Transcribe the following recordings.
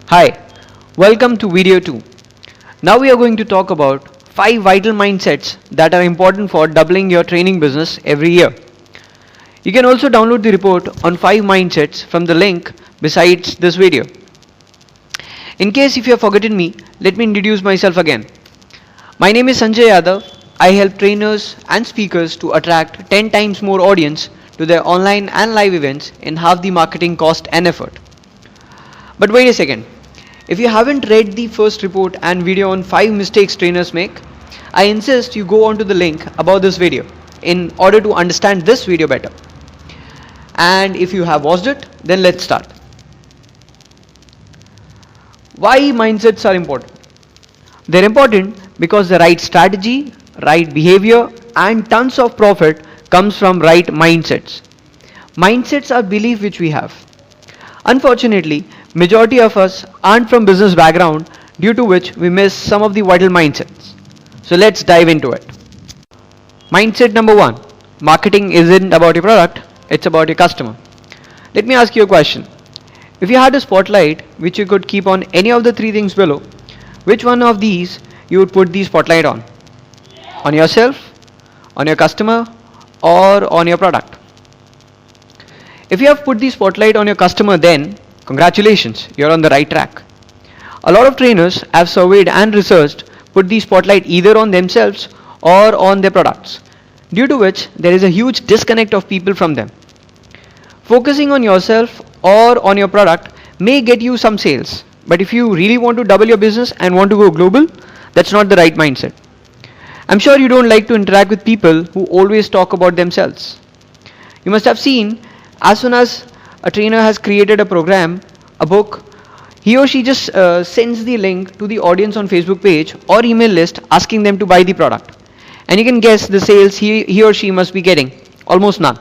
Hi, welcome to video 2. Now we are going to talk about 5 vital mindsets that are important for doubling your training business every year. You can also download the report on 5 mindsets from the link besides this video. In case if you have forgotten me, let me introduce myself again. My name is Sanjay Yadav. I help trainers and speakers to attract 10 times more audience to their online and live events in half the marketing cost and effort. But wait a second. If you haven't read the first report and video on 5 mistakes trainers make, I insist you go on to the link above this video in order to understand this video better. And if you have watched it, then let's start. Why mindsets are important? They're important because the right strategy, right behavior, and tons of profit comes from right mindsets. Mindsets are beliefs which we have. Unfortunately, majority of us aren't from business background, due to which we miss some of the vital mindsets. So let's dive into it. Mindset number 1. Marketing isn't about your product, it's about your customer. Let me ask you a question. If you had a spotlight which you could keep on any of the 3 things below, which one of these you would put the spotlight on? On yourself, on your customer, or on your product? If you have put the spotlight on your customer, then congratulations, you're on the right track. A lot of trainers have surveyed and researched put the spotlight either on themselves or on their products, due to which there is a huge disconnect of people from them. Focusing on yourself or on your product may get you some sales, but if you really want to double your business and want to go global, that's not the right mindset. I'm sure you don't like to interact with people who always talk about themselves. You must have seen, as soon as a trainer has created a program, a book, he or she just sends the link to the audience on Facebook page or email list asking them to buy the product. And you can guess the sales he or she must be getting, almost none.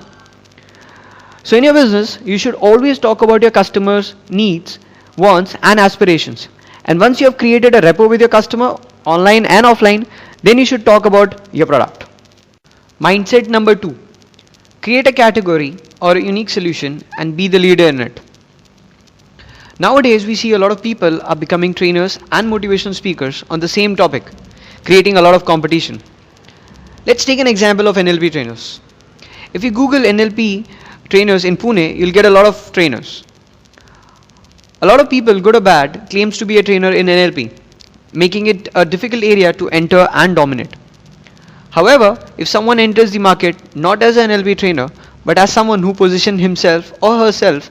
So in your business, you should always talk about your customers' needs, wants and aspirations. And once you have created a rapport with your customer, online and offline, then you should talk about your product. Mindset number 2. Create a category or a unique solution and be the leader in it. Nowadays, we see a lot of people are becoming trainers and motivational speakers on the same topic, creating a lot of competition. Let's take an example of NLP trainers. If you Google NLP trainers in Pune, you'll get a lot of trainers. A lot of people, good or bad, claims to be a trainer in NLP, making it a difficult area to enter and dominate. However, if someone enters the market not as an NLP trainer, but as someone who positions himself or herself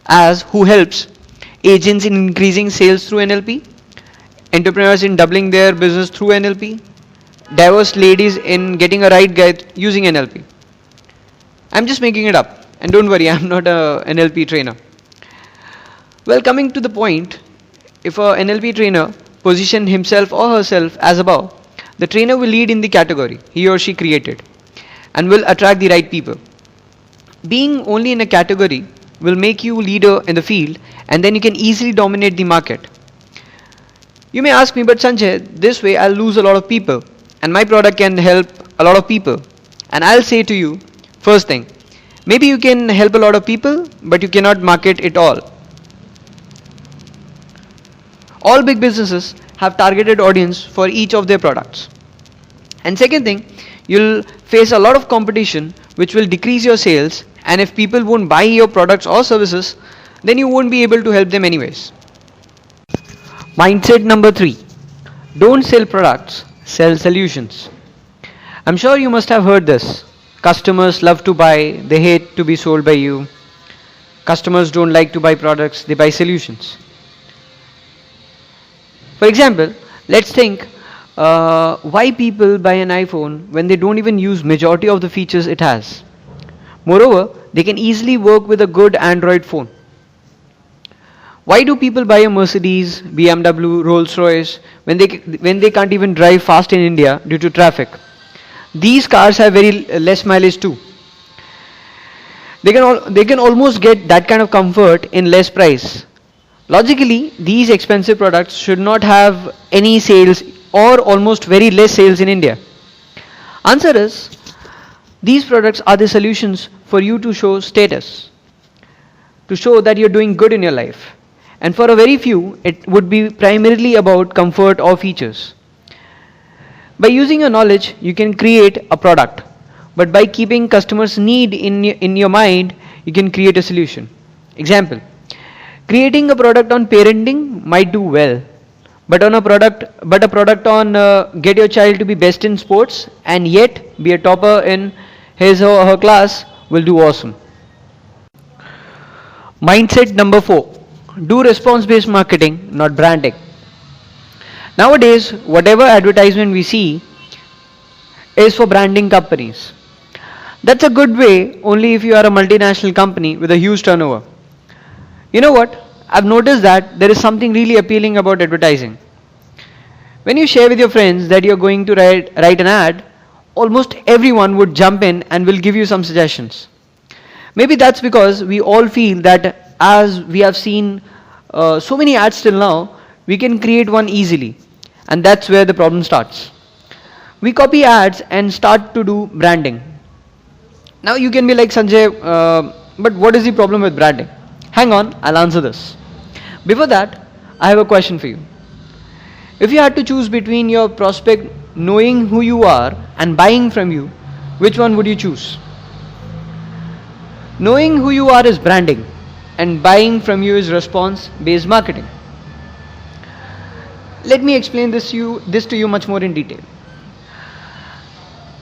as who helps agents in increasing sales through NLP, entrepreneurs in doubling their business through NLP, diverse ladies in getting a right guide using NLP. I'm just making it up, and don't worry, I'm not a NLP trainer. Well, coming to the point, if a NLP trainer positions himself or herself as above, the trainer will lead in the category he or she created and will attract the right people. Being only in a category will make you leader in the field, and then you can easily dominate the market. You may ask me, but Sanjay, this way I'll lose a lot of people and my product can help a lot of people. And I'll say to you, first thing, maybe you can help a lot of people, but you cannot market it all. All big businesses have targeted audience for each of their products. And second thing, you'll face a lot of competition which will decrease your sales, and if people won't buy your products or services, then you won't be able to help them anyways. Mindset number 3. Don't sell products, sell solutions. I'm sure you must have heard this. Customers love to buy, they hate to be sold by you. Customers don't like to buy products, they buy solutions. For example, let's think why people buy an iPhone when they don't even use majority of the features it has. Moreover, they can easily work with a good Android phone. Why do people buy a Mercedes, BMW, Rolls-Royce when they can't even drive fast in India due to traffic? These cars have very less mileage too. They can almost get that kind of comfort in less price. Logically, these expensive products should not have any sales or almost very less sales in India. Answer is, these products are the solutions for you to show status, to show that you're doing good in your life. and for a very few, it would be primarily about comfort or features. By using your knowledge, you can create a product, but by keeping customers' need in your mind, you can create a solution. Example, creating a product on parenting might do well, but a product on get your child to be best in sports and yet be a topper in his or her class will do awesome. Mindset number 4, do response based marketing, not branding. Nowadays, whatever advertisement we see is for branding companies. That's a good way only if you are a multinational company with a huge turnover. You know what? I've noticed that there is something really appealing about advertising. When you share with your friends that you're going to write an ad, almost everyone would jump in and will give you some suggestions. Maybe that's because we all feel that as we have seen so many ads till now, we can create one easily. And that's where the problem starts. We copy ads and start to do branding. Now you can be like, Sanjay, but what is the problem with branding? Hang on, I'll answer this. Before that, I have a question for you. If you had to choose between your prospect knowing who you are and buying from you, which one would you choose? Knowing who you are is branding, and buying from you is response based marketing. Let me explain this to you much more in detail.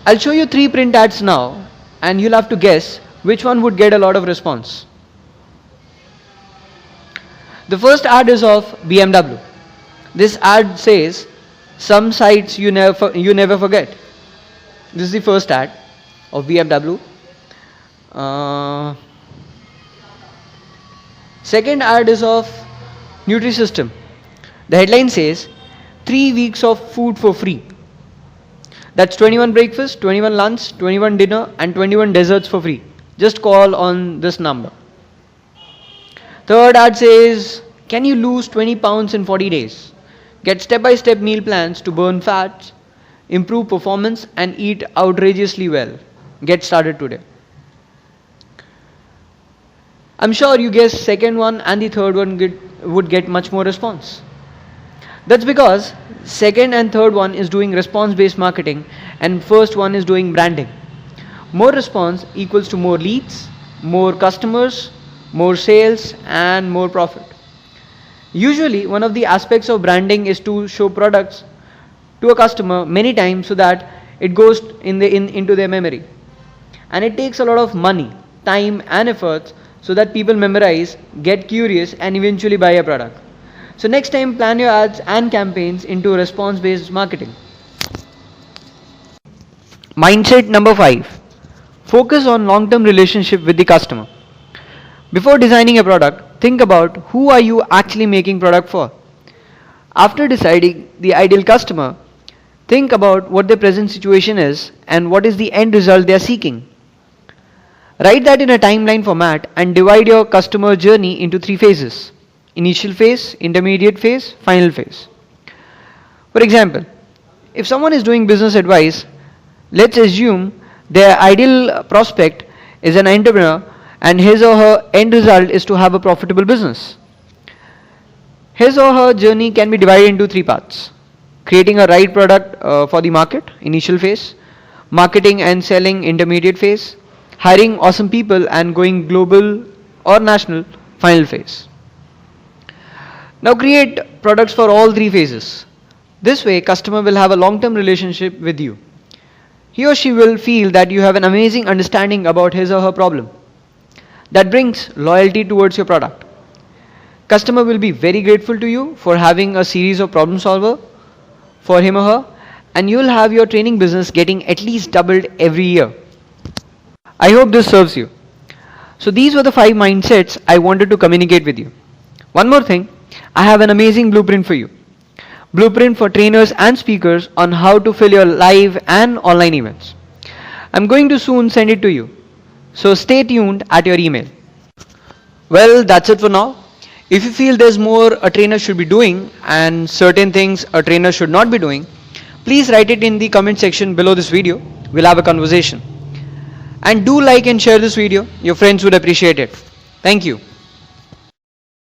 I'll show you 3 print ads now, and you'll have to guess which one would get a lot of response. The first ad is of BMW. This ad says, some sights you never forget. This is the first ad of BMW. Second ad is of Nutrisystem. The headline says, 3 weeks of food for free. That's 21 breakfast, 21 lunch, 21 dinner and 21 desserts for free. Just call on this number. Third ad says, can you lose 20 pounds in 40 days? Get step-by-step meal plans to burn fats, improve performance and eat outrageously well. Get started today. I'm sure you guess second one and the third one would get much more response. That's because second and third one is doing response based marketing and first one is doing branding. More response equals to more leads, more customers, more sales and more profit. Usually one of the aspects of branding is to show products to a customer many times so that it goes into their memory. And it takes a lot of money, time and efforts so that people memorize, get curious and eventually buy a product. So next time plan your ads and campaigns into response based marketing. Mindset number 5. Focus on long term relationship with the customer. Before designing a product, think about who are you actually making product for. After deciding the ideal customer, think about what their present situation is and what is the end result they are seeking. Write that in a timeline format and divide your customer journey into 3 phases. Initial phase, intermediate phase, final phase. For example, if someone is doing business advice, let's assume their ideal prospect is an entrepreneur and his or her end result is to have a profitable business. His or her journey can be divided into 3 parts. Creating a right product for the market, initial phase, marketing and selling, intermediate phase, hiring awesome people and going global or national, final phase. Now create products for all 3 phases. This way customer will have a long-term relationship with you. He or she will feel that you have an amazing understanding about his or her problem. That brings loyalty towards your product. Customer will be very grateful to you for having a series of problem solver for him or her, and you will have your training business getting at least doubled every year. I hope this serves you. So these were the 5 mindsets I wanted to communicate with you. One more thing, I have an amazing blueprint for you. Blueprint for trainers and speakers on how to fill your live and online events. I'm going to soon send it to you. So stay tuned at your email. Well, that's it for now. If you feel there's more a trainer should be doing and certain things a trainer should not be doing, please write it in the comment section below this video. We'll have a conversation. And do like and share this video. Your friends would appreciate it. Thank you.